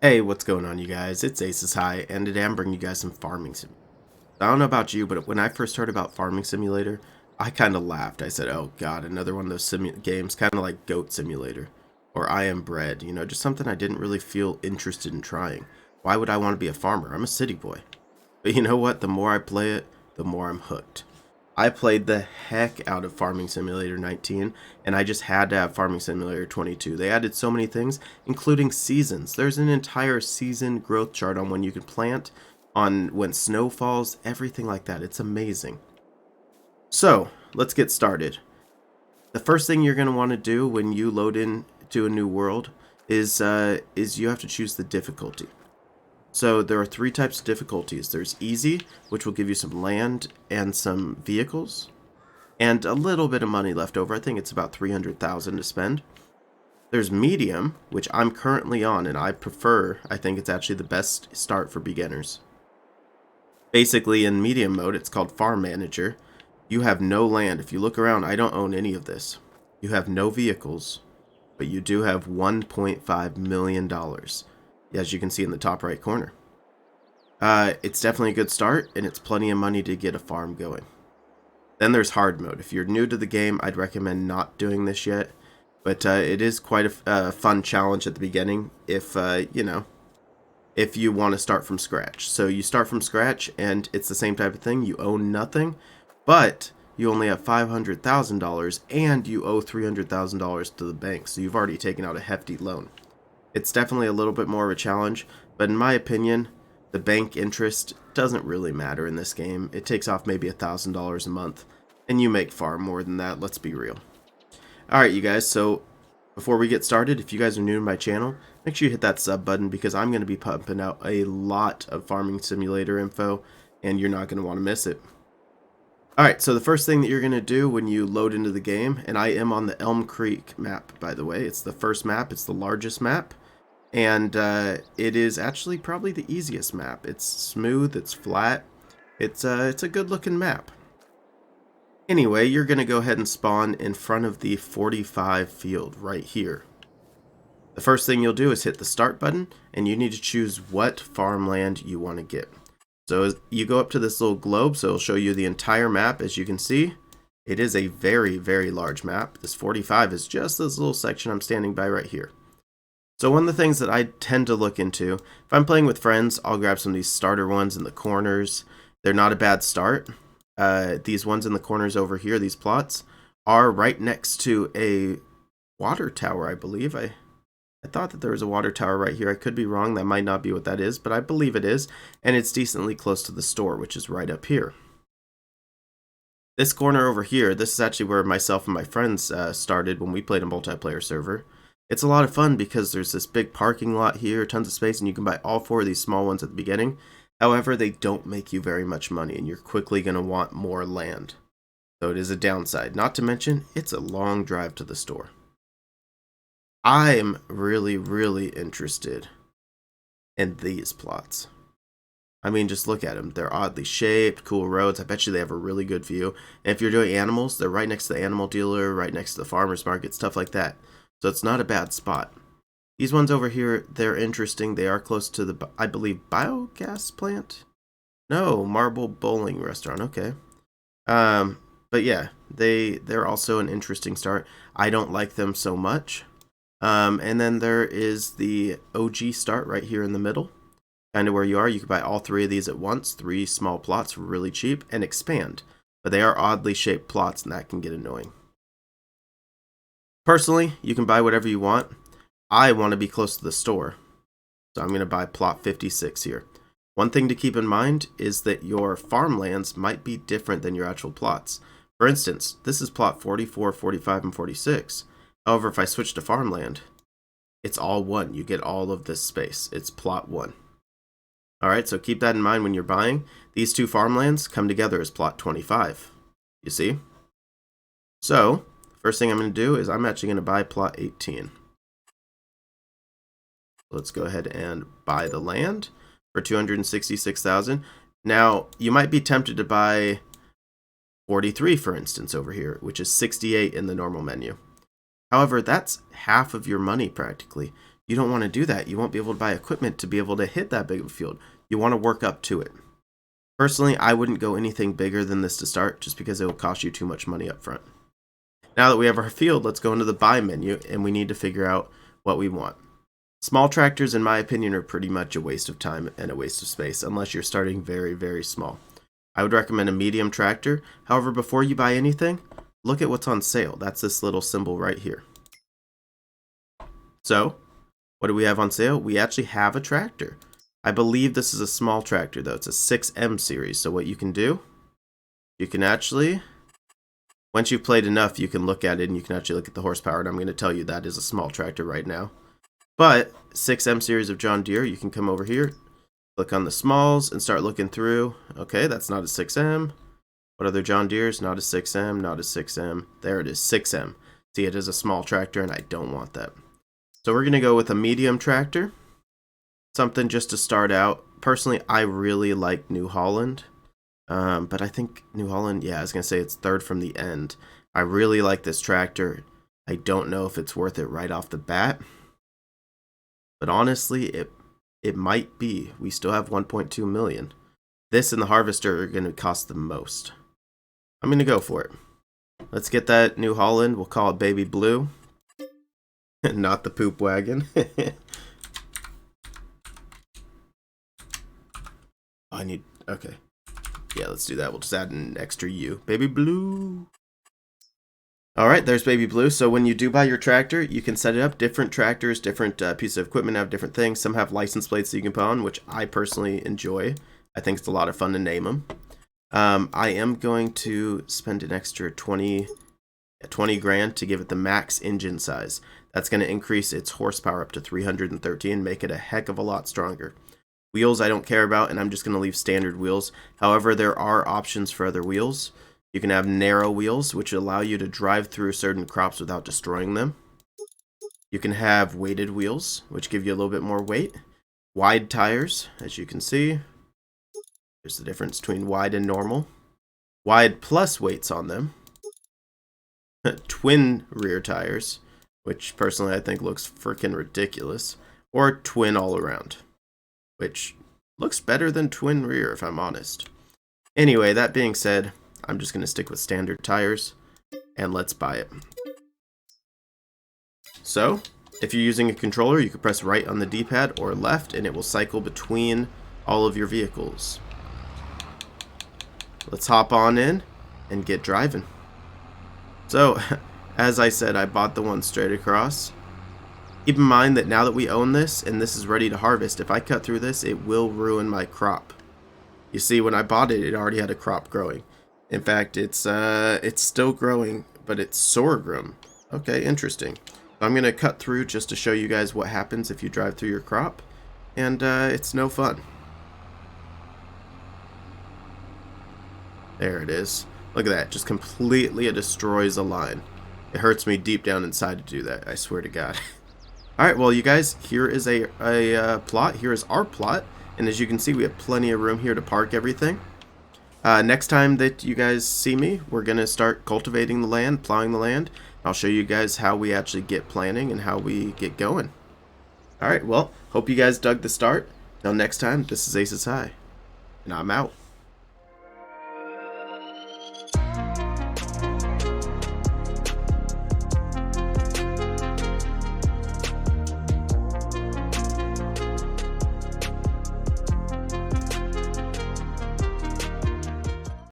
Hey, what's going on, you guys? It's Aces High, and today I'm bringing you guys some Farming Simulator. I don't know about you, but when I first heard about Farming Simulator, I kind of laughed. I said, oh god, another one of those games, kind of like Goat Simulator, or I Am Bread, just something I didn't really feel interested in trying. Why would I want to be a farmer? I'm a city boy. But you know what? The more I play it, the more I'm hooked. I played the heck out of Farming Simulator 19, and I just had to have Farming Simulator 22. They added so many things, including seasons. There's an entire season growth chart on when you can plant, on when snow falls, everything like that. It's amazing. So, let's get started. The first thing you're going to want to do when you load into a new world is you have to choose the difficulty. So there are three types of difficulties. There's easy, which will give you some land and some vehicles, and a little bit of money left over. I think it's about 300,000 to spend. There's medium, which I'm currently on, and I prefer. I think it's actually the best start for beginners. Basically, in medium mode, it's called Farm Manager. You have no land. If you look around, I don't own any of this. You have no vehicles, but you do have $1.5 million, as you can see in the top right corner. It's definitely a good start, and it's plenty of money to get a farm going. Then there's hard mode. If you're new to the game, I'd recommend not doing this yet, but it is quite a fun challenge at the beginning if, if you want to start from scratch. So you start from scratch, and it's the same type of thing. You own nothing, but you only have $500,000, and you owe $300,000 to the bank, so you've already taken out a hefty loan. It's definitely a little bit more of a challenge, but in my opinion, the bank interest doesn't really matter in this game. It takes off maybe $1,000 a month, and you make far more than that, let's be real. Alright, you guys, so before we get started, if you guys are new to my channel, make sure you hit that sub button because I'm going to be pumping out a lot of Farming Simulator info, and you're not going to want to miss it. Alright, so the first thing that you're going to do when you load into the game, and I am on the Elm Creek map, by the way. It's the first map, it's the largest map. And it is actually probably the easiest map. It's smooth, it's flat, it's a good looking map. Anyway, you're going to go ahead and spawn in front of the 45 field right here. The first thing you'll do is hit the start button, and you need to choose what farmland you want to get. So you go up to this little globe, so it'll show you the entire map. As you can see, it is a very, very large map. This 45 is just this little section I'm standing by right here. So one of the things that I tend to look into, if I'm playing with friends, I'll grab some of these starter ones in the corners. They're not a bad start. These ones in the corners over here, these plots, are right next to a water tower, I believe. I thought that there was a water tower right here. I could be wrong. That might not be what that is, but I believe it is. And it's decently close to the store, which is right up here. This corner over here, this is actually where myself and my friends started when we played a multiplayer server. It's a lot of fun because there's this big parking lot here, tons of space, and you can buy all four of these small ones at the beginning. However, they don't make you very much money, and you're quickly going to want more land. So it is a downside. Not to mention, it's a long drive to the store. I'm really, really interested in these plots. I mean, just look at them. They're oddly shaped, cool roads. I bet you they have a really good view. And if you're doing animals, they're right next to the animal dealer, right next to the farmer's market, stuff like that. So it's not a bad spot. These ones over here, they're interesting. They are close to the, I believe, biogas plant? No, Marble Bowling Restaurant. Okay. But yeah, they're also an interesting start. I don't like them so much. And then there is the OG start right here in the middle. Kind of where you are. You can buy all three of these at once. 3 small plots for really cheap and expand. But they are oddly shaped plots, and that can get annoying. Personally, you can buy whatever you want. I want to be close to the store, so I'm going to buy plot 56 here. One thing to keep in mind is that your farmlands might be different than your actual plots. For instance, this is plot 44, 45, and 46. However, if I switch to farmland, it's all one. You get all of this space. It's plot 1. Alright, so keep that in mind when you're buying. These two farmlands come together as plot 25. You see? So, first thing I'm going to do is I'm actually going to buy plot 18. Let's go ahead and buy the land for $266,000. Now, you might be tempted to buy 43, for instance, over here, which is 68 in the normal menu. However, that's half of your money practically. You don't want to do that. You won't be able to buy equipment to be able to hit that big of a field. You want to work up to it. Personally, I wouldn't go anything bigger than this to start, just because it will cost you too much money up front. Now that we have our field, let's go into the buy menu, and we need to figure out what we want. Small tractors, in my opinion, are pretty much a waste of time and a waste of space, unless you're starting very, very small. I would recommend a medium tractor. However, before you buy anything, look at what's on sale. That's this little symbol right here. So, what do we have on sale? We actually have a tractor. I believe this is a small tractor, though. It's a 6M series. So what you can do, you can actually, once you've played enough, you can look at it and you can actually look at the horsepower. And I'm going to tell you that is a small tractor right now. But 6M series of John Deere, you can come over here, click on the smalls, and start looking through. Okay, that's not a 6M. What other John Deere's? Not a 6M, not a 6M. There it is, 6M. See, it is a small tractor, and I don't want that. So we're going to go with a medium tractor. Something just to start out. Personally, I really like New Holland. But I think New Holland, yeah, I was going to say it's third from the end. I really like this tractor. I don't know if it's worth it right off the bat. But honestly, it might be. We still have 1.2 million. This and the harvester are going to cost the most. I'm going to go for it. Let's get that New Holland. We'll call it Baby Blue. Not the poop wagon. Okay. Yeah, let's do that. We'll just add an extra U. Baby Blue. Alright, there's Baby Blue. So when you do buy your tractor, you can set it up. Different tractors, different pieces of equipment have different things. Some have license plates that you can put on, which I personally enjoy. I think it's a lot of fun to name them. I am going to spend an extra 20 grand to give it the max engine size. That's going to increase its horsepower up to 313 and make it a heck of a lot stronger. Wheels I don't care about, and I'm just going to leave standard wheels. However, there are options for other wheels. You can have narrow wheels, which allow you to drive through certain crops without destroying them. You can have weighted wheels, which give you a little bit more weight. Wide tires, as you can see. There's the difference between wide and normal. Wide plus weights on them. Twin rear tires, which personally I think looks freaking ridiculous. Or twin all around, which looks better than twin rear if I'm honest. Anyway, that being said, I'm just going to stick with standard tires, and let's buy it. So, if you're using a controller, you can press right on the D-pad or left, and it will cycle between all of your vehicles. Let's hop on in and get driving. So, as I said, I bought the one straight across. Keep in mind that now that we own this, and this is ready to harvest, if I cut through this, it will ruin my crop. You see, when I bought it, it already had a crop growing. In fact, it's still growing, but it's sorghum. Okay, interesting. So I'm going to cut through just to show you guys what happens if you drive through your crop, and it's no fun. There it is. Look at that, just completely it destroys a line. It hurts me deep down inside to do that, I swear to God. Alright, well you guys, here is a plot. Here is our plot, and as you can see, we have plenty of room here to park everything. Next time that you guys see me, we're going to start cultivating the land, plowing the land. I'll show you guys how we actually get planning and how we get going. Alright, well, hope you guys dug the start. Till next time, this is Aces High, and I'm out.